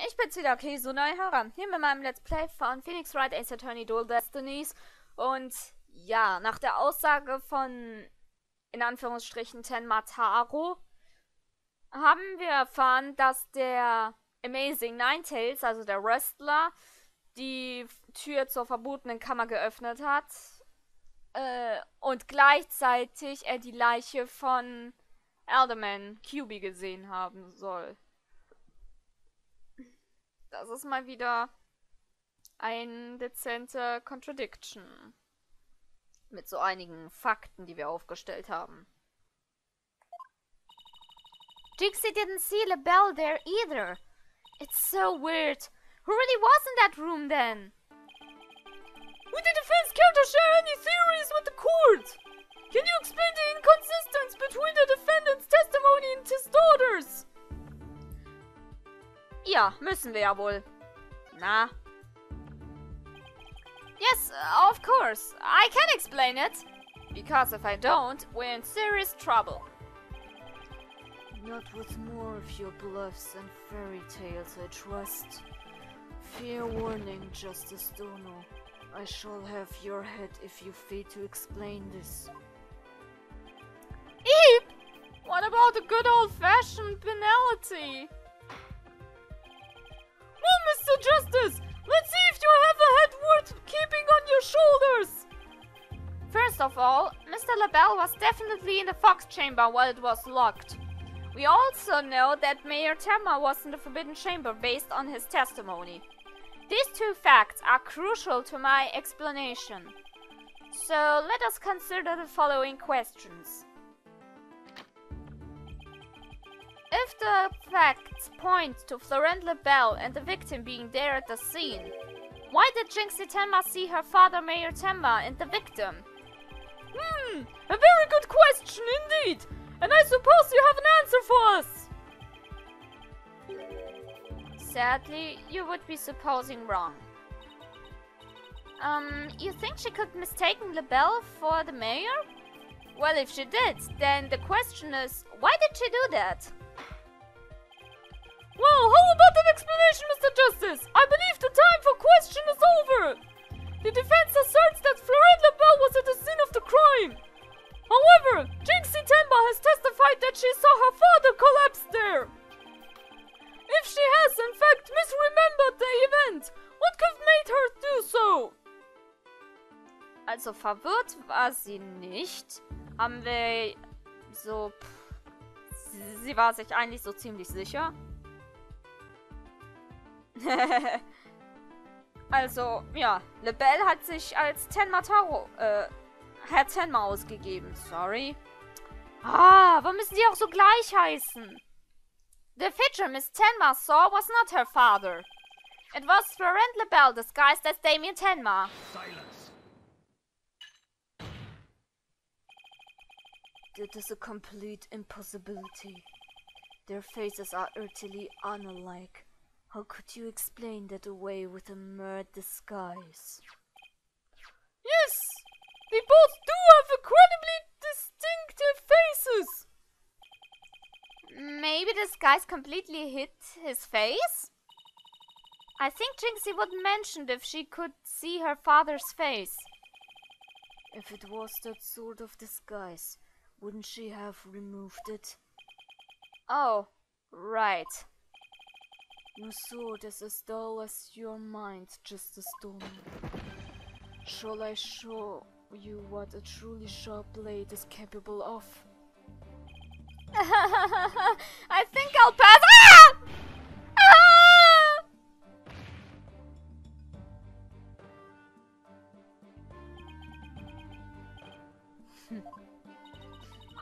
ich bin's wieder, Konsole. Hier mit meinem Let's Play von Phoenix Wright, Ace Attorney, Dual Destinies. Und ja, nach der Aussage von, in Anführungsstrichen, Tenmataro, haben wir erfahren, dass der Amazing Ninetales, also der Wrestler, die Tür zur verbotenen Kammer geöffnet hat. Und gleichzeitig er die Leiche von Alderman QB gesehen haben soll. Das ist mal wieder ein dezente Contradiction. Mit so einigen Fakten, die wir aufgestellt haben. Jinxie didn't see LaBelle there either. It's so weird. Who really was in that room then? Would the defense care to share any theories with the court? Can you explain the inconsistency between the defendant's testimony and his daughter's? Ja, müssen wir ja wohl. Na? Yes, of course. I can explain it. Because if I don't, we're in serious trouble. Not with more of your bluffs and fairy tales, I trust. Fair warning, Justice Dono. I shall have your head if you fail to explain this. Eep! What about the good old-fashioned penalty? Well, Mr. Justice, let's see if you have a head worth keeping on your shoulders! First of all, Mr. LaBelle was definitely in the Fox Chamber while it was locked. We also know that Mayor Tema was in the Forbidden Chamber based on his testimony. These two facts are crucial to my explanation. So let us consider the following questions. If the facts point to Florent LaBelle and the victim being there at the scene, why did Jinxie Tenma see her father Mayor Tenma and the victim? A very good question indeed! And I suppose you have an answer for us! Sadly, you would be supposing wrong. You think she could mistaken LaBelle for the mayor? Well, if she did, then the question is, why did she do that? Well, how about an explanation, Mr. Justice? I believe the time for question is over! The defense asserts that Florent LaBelle was at the scene of the crime. However, Jinxie Tenma has testified that she saw her father collapse there. If she has, in fact, misremembered the event, what could have made her do so? Also verwirrt war sie nicht. Haben wir so... Sie war sich eigentlich so ziemlich sicher. Also, ja, LaBelle hat sich als Tenmataro, Herr Tenma ausgegeben, sorry. Ah, warum müssen die auch so gleich heißen? The figure Miss Tenma saw was not her father. It was Florent LaBelle disguised as Damien Tenma. Silence. That is a complete impossibility. Their faces are utterly unalike. How could you explain that away with a mere disguise? Yes! They both do have incredibly distinctive faces! Maybe this disguise completely hid his face? I think Jinxie would mention if she could see her father's face. If it was that sort of disguise, wouldn't she have removed it? Oh, right. Your sword is as dull as your mind, Justice Dono. Shall I show you what a truly sharp blade is capable of? I think I'll pass. Ah! Ah!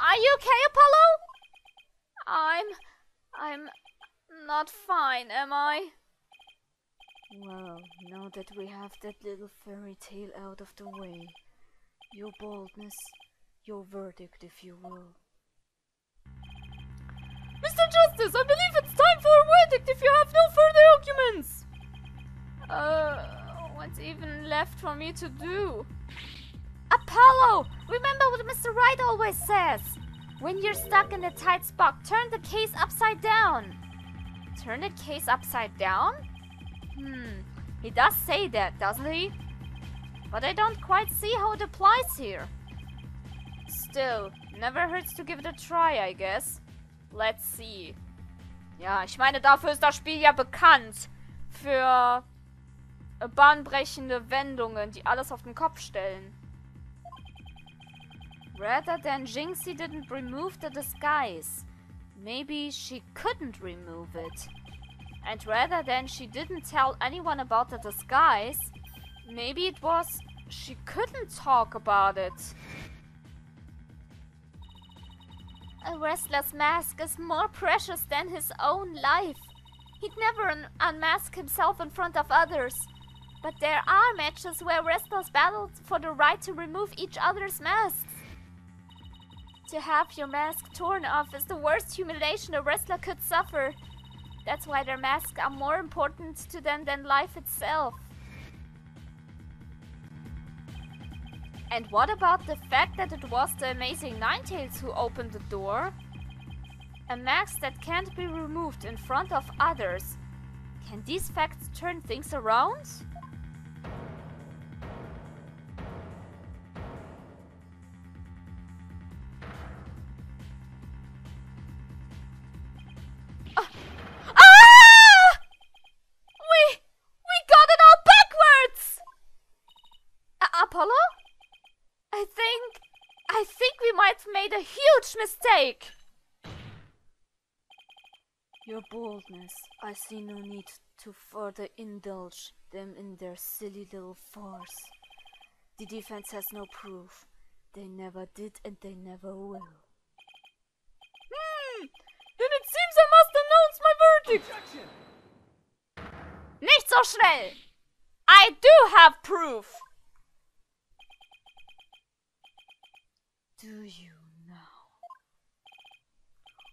Are you okay, Apollo? I'm not fine, am I? Well, now that we have that little fairy tale out of the way, your boldness, your verdict, if you will. Mr. Justice, I believe it's time for a verdict if you have no further arguments! What's even left for me to do? Apollo! Remember what Mr. Wright always says! When you're stuck in a tight spot, turn the case upside down! Turn the case upside down? He does say that, doesn't he? But I don't quite see how it applies here. Still, never hurts to give it a try, I guess. Let's see. Ja, ich meine, dafür ist das Spiel ja bekannt. Für bahnbrechende Wendungen, die alles auf den Kopf stellen. Rather than Jinxie didn't remove the disguise, maybe she couldn't remove it. And rather than she didn't tell anyone about the disguise, maybe it was she couldn't talk about it. A wrestler's mask is more precious than his own life. He'd never unmask himself in front of others. But there are matches where wrestlers battle for the right to remove each other's masks. To have your mask torn off is the worst humiliation a wrestler could suffer. That's why their masks are more important to them than life itself. And what about the fact that it was the amazing Ninetales who opened the door? A mask that can't be removed in front of others. Can these facts turn things around? I think we might have made a huge mistake. Your boldness, I see no need to further indulge them in their silly little farce. The defense has no proof. They never did and they never will. Then it seems I must announce my verdict. Objection! Nicht so schnell. I do have proof. Do you now?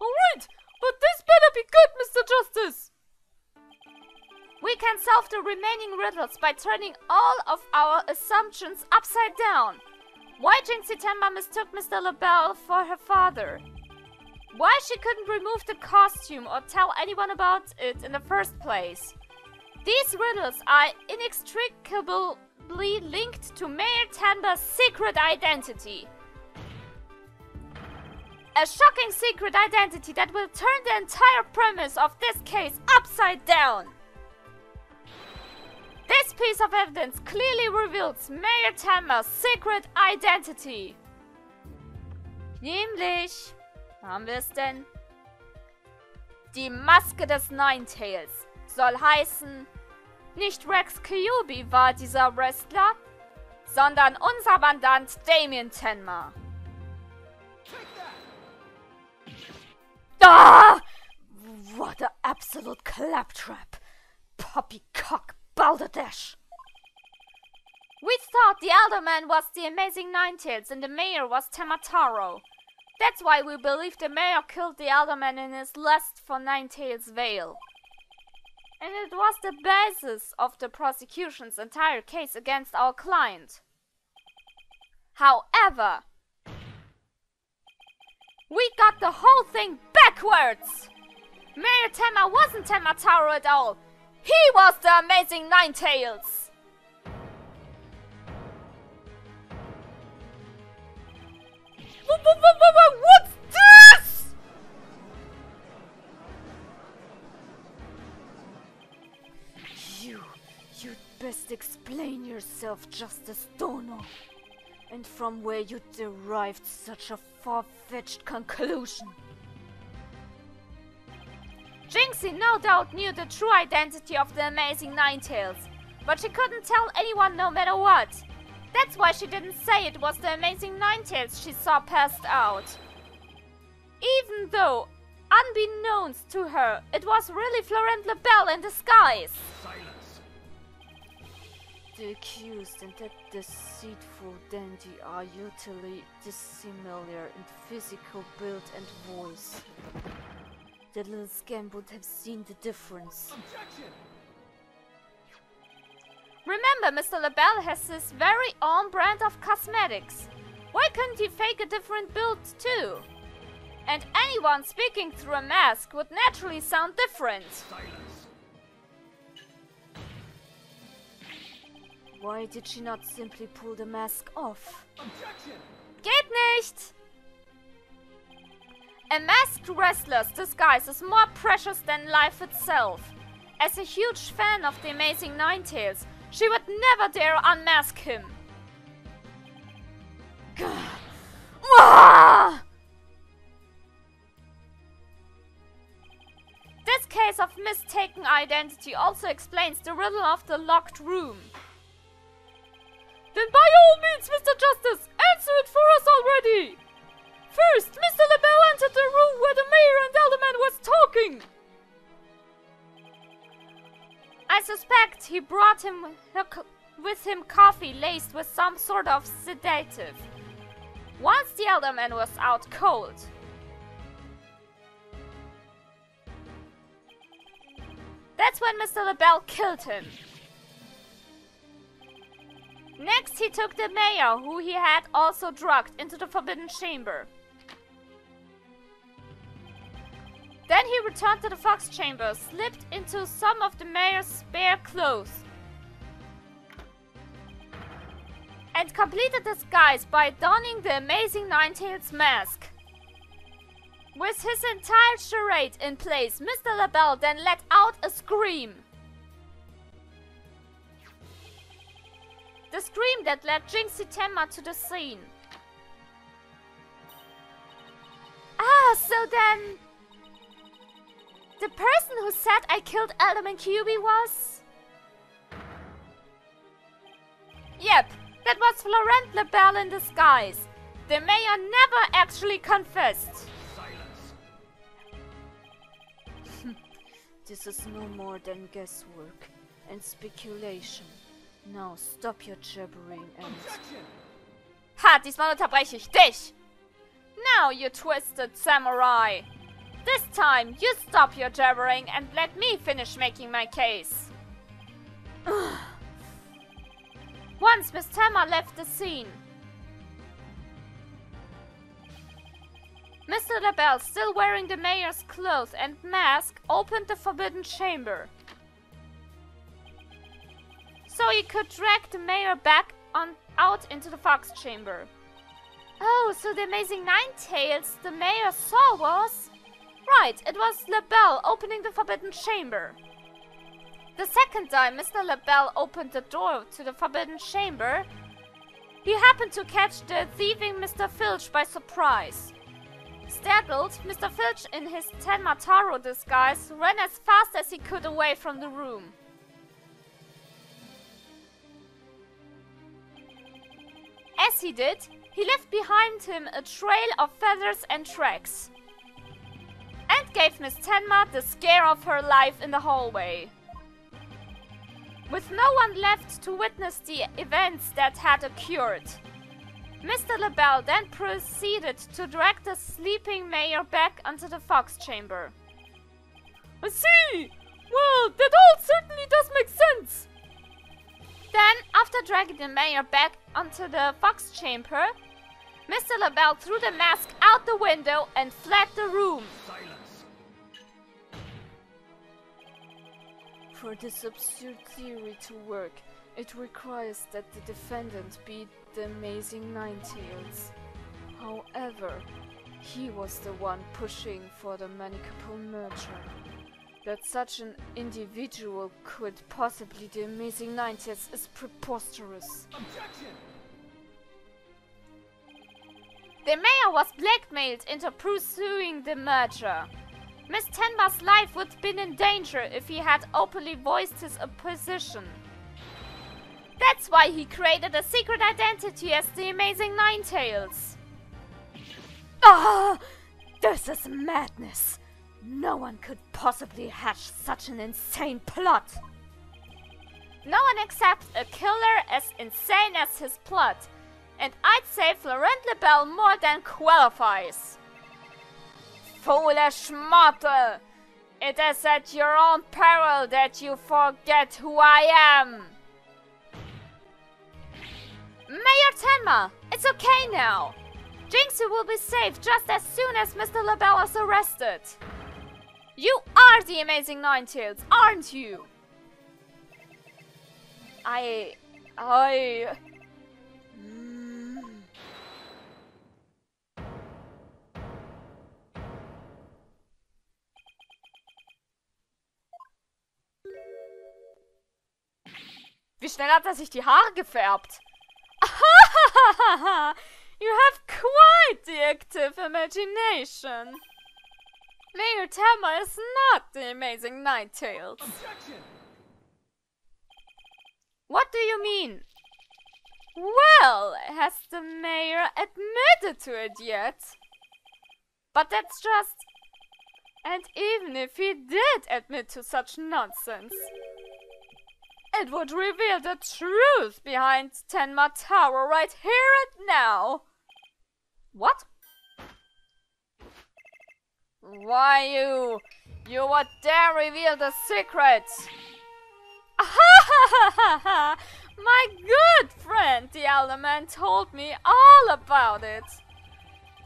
Alright, but this better be good, Mr. Justice. We can solve the remaining riddles by turning all of our assumptions upside down. Why Jinxie Tenma mistook Mr. LaBelle for her father. Why she couldn't remove the costume or tell anyone about it in the first place. These riddles are inextricably linked to Mayor Tenma's secret identity. A shocking secret identity that will turn the entire premise of this case upside down. This piece of evidence clearly reveals Mayor Tenma's secret identity. Nämlich, haben wir es denn? Die Maske des Ninetales soll heißen, nicht Rex Kyubi war dieser Wrestler, sondern unser Mandant Damien Tenma. Ah! What an absolute claptrap! Poppycock balderdash! We thought the Elder Man was the amazing Ninetales and the mayor was Temataro. That's why we believe the mayor killed the Elder Man in his lust for Ninetales' veil. And it was the basis of the prosecution's entire case against our client. However, we got the whole thing backwards! Mayor Tenma wasn't Temataro at all. He was the amazing Ninetales! What's this? You'd best explain yourself, Justice Dono. And from where you derived such a far-fetched conclusion. Jinxie no doubt knew the true identity of the amazing Ninetales, but she couldn't tell anyone no matter what. That's why she didn't say it was the amazing Ninetales she saw passed out. Even though, unbeknownst to her, it was really Florent LaBelle in disguise. Silence! The accused and that deceitful dandy are utterly dissimilar in physical build and voice. The little scamp would have seen the difference. Objection! Remember, Mr. LaBelle has his very own brand of cosmetics. Why couldn't he fake a different build too? And anyone speaking through a mask would naturally sound different. Why did she not simply pull the mask off? Geht nicht! A masked wrestler's disguise is more precious than life itself. As a huge fan of the amazing Ninetales, she would never dare unmask him. This case of mistaken identity also explains the riddle of the locked room. Then by all means, Mr. Justice, answer it for us already! First, Mr. LaBelle entered the room where the mayor and alderman was talking. I suspect he brought with him coffee laced with some sort of sedative. Once the alderman was out cold. That's when Mr. LaBelle killed him. Next, he took the mayor, who he had also drugged, into the Forbidden Chamber. Then he returned to the Fox Chamber, slipped into some of the mayor's spare clothes, and completed the disguise by donning the amazing Ninetales mask. With his entire charade in place, Mr. LaBelle then let out a scream. The scream that led Jinxie Tenma to the scene. So then... the person who said I killed Alderman QB was... Yep, that was Florent LaBelle in disguise. The mayor never actually confessed. This is no more than guesswork and speculation. Now stop your jabbering and... Ha, diesmal unterbreche ich dich! Now, you twisted samurai! This time, you stop your jabbering and let me finish making my case. Once Miss Tenma left the scene, Mr. LaBelle, still wearing the mayor's clothes and mask, opened the Forbidden Chamber. So he could drag the mayor back out into the Fox Chamber. Oh, so the amazing Ninetales the mayor saw was... right, it was LaBelle opening the Forbidden Chamber. The second time Mr. LaBelle opened the door to the Forbidden Chamber, he happened to catch the thieving Mr. Filch by surprise. Startled, Mr. Filch in his Tenma Taro disguise ran as fast as he could away from the room. As he did, he left behind him a trail of feathers and tracks, and gave Miss Tenma the scare of her life in the hallway. With no one left to witness the events that had occurred, Mr. LaBelle then proceeded to drag the sleeping mayor back onto the Fox Chamber. I see! Well, that all certainly does make sense! Then, after dragging the mayor back onto the Fox Chamber, Mr. LaBelle threw the mask out the window and fled the room. For this absurd theory to work, it requires that the defendant be the amazing Ninetales. However, he was the one pushing for the amicable merger. That such an individual could possibly the amazing Ninetales is preposterous. Objection! The mayor was blackmailed into pursuing the merger. Miss Tenma's life would have been in danger if he had openly voiced his opposition. That's why he created a secret identity as the amazing Ninetales. This is madness. No one could possibly hatch such an insane plot. No one accepts a killer as insane as his plot, and I'd say Florent LaBelle more than qualifies. Foolish mortal! It is at your own peril that you forget who I am! Mayor Tenma, it's okay now. Jinxie will be safe just as soon as Mr. LaBelle is arrested. You are the amazing Ninetales, aren't you? Wie schnell hat er sich die Haare gefärbt? You have quite the active imagination. Mayor Tamma is not the amazing Ninetales. What do you mean? Well, has the mayor admitted to it yet? But that's just... And even if he did admit to such nonsense, it would reveal the truth behind Tenma Tower right here and now. What? Why you would dare reveal the secret? My good friend, the Elder Man, told me all about it.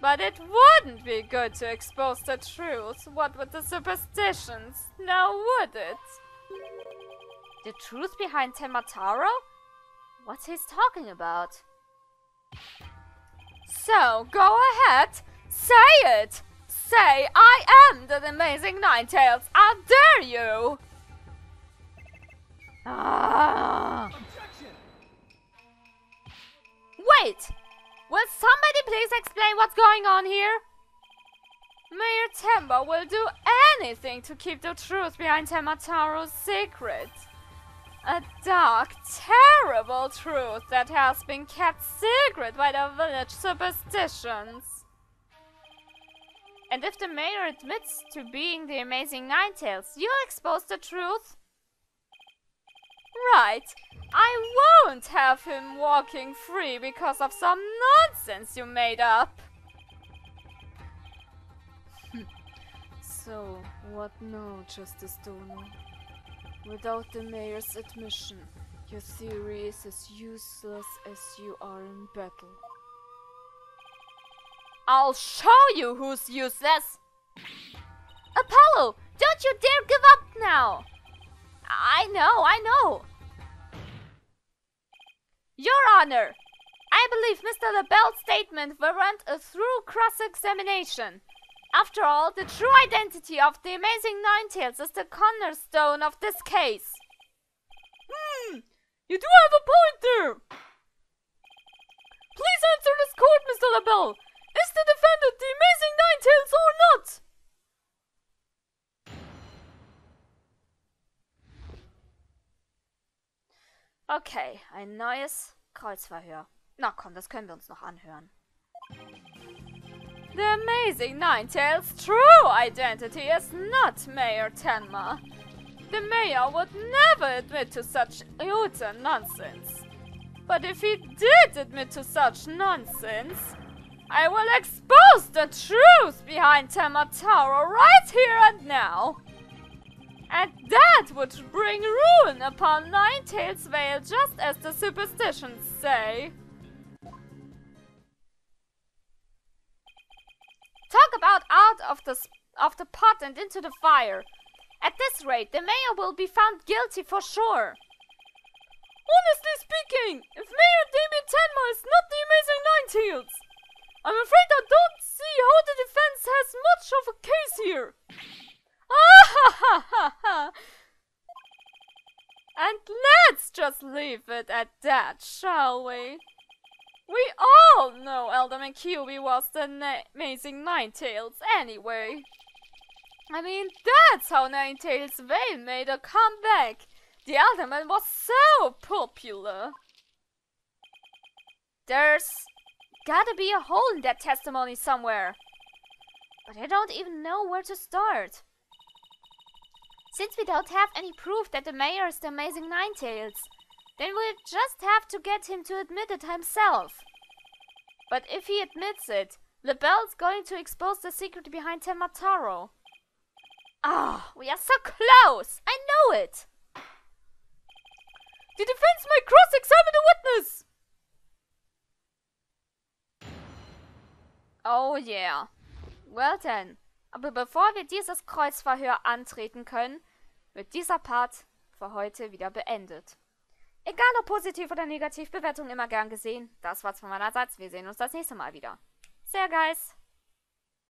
But it wouldn't be good to expose the truth. What with the superstitions? Now would it? The truth behind Tenmataro? What's he talking about? So, go ahead, say it! Say, I am the amazing Ninetales, I dare you! Wait! Will somebody please explain what's going on here? Mayor Temba will do anything to keep the truth behind Temataro's secret. A dark, terrible truth that has been kept secret by the village superstitions. And if the mayor admits to being the amazing Ninetales, you'll expose the truth? Right. I won't have him walking free because of some nonsense you made up. So, what now, Justice Dono? Without the mayor's admission, your theory is as useless as you are in battle. I'll show you who's useless! Apollo, don't you dare give up now! I know! Your Honor, I believe Mr. LaBelle's statement warrant a thorough cross-examination. After all, the true identity of the amazing Ninetales is the cornerstone of this case. You do have a point there. Please answer this court, Mr. LaBelle. Is the defendant the amazing Ninetales or not? Okay, ein neues Kreuzverhör. Na komm, das können wir uns noch anhören. The amazing Ninetales' true identity is not Mayor Tenma. The mayor would never admit to such utter nonsense. But if he did admit to such nonsense, I will expose the truth behind Tenmataro right here and now. And that would bring ruin upon Ninetales Vale, just as the superstitions say. Talk about out of the pot and into the fire. At this rate, the mayor will be found guilty for sure. Honestly speaking, if Mayor Damien Tenma is not the amazing Ninetales, I'm afraid I don't see how the defense has much of a case here. And let's just leave it at that, shall we? We all know Alderman QB was the amazing Ninetales anyway. I mean, that's how Ninetales Vale made a comeback. The Alderman was so popular. There's gotta be a hole in that testimony somewhere. But I don't even know where to start. Since we don't have any proof that the mayor is the amazing Ninetales, then we'll just have to get him to admit it himself. But if he admits it, LaBelle's going to expose the secret behind Tenmataro. We are so close! I know it! The defense may cross-examine the witness! Oh yeah. Well then. Aber bevor wir dieses Kreuzverhör antreten können, wird dieser Part für heute wieder beendet. Egal ob positiv oder negativ, Bewertung immer gern gesehen. Das war's von meinerseits. Wir sehen uns das nächste Mal wieder. Sehr geil.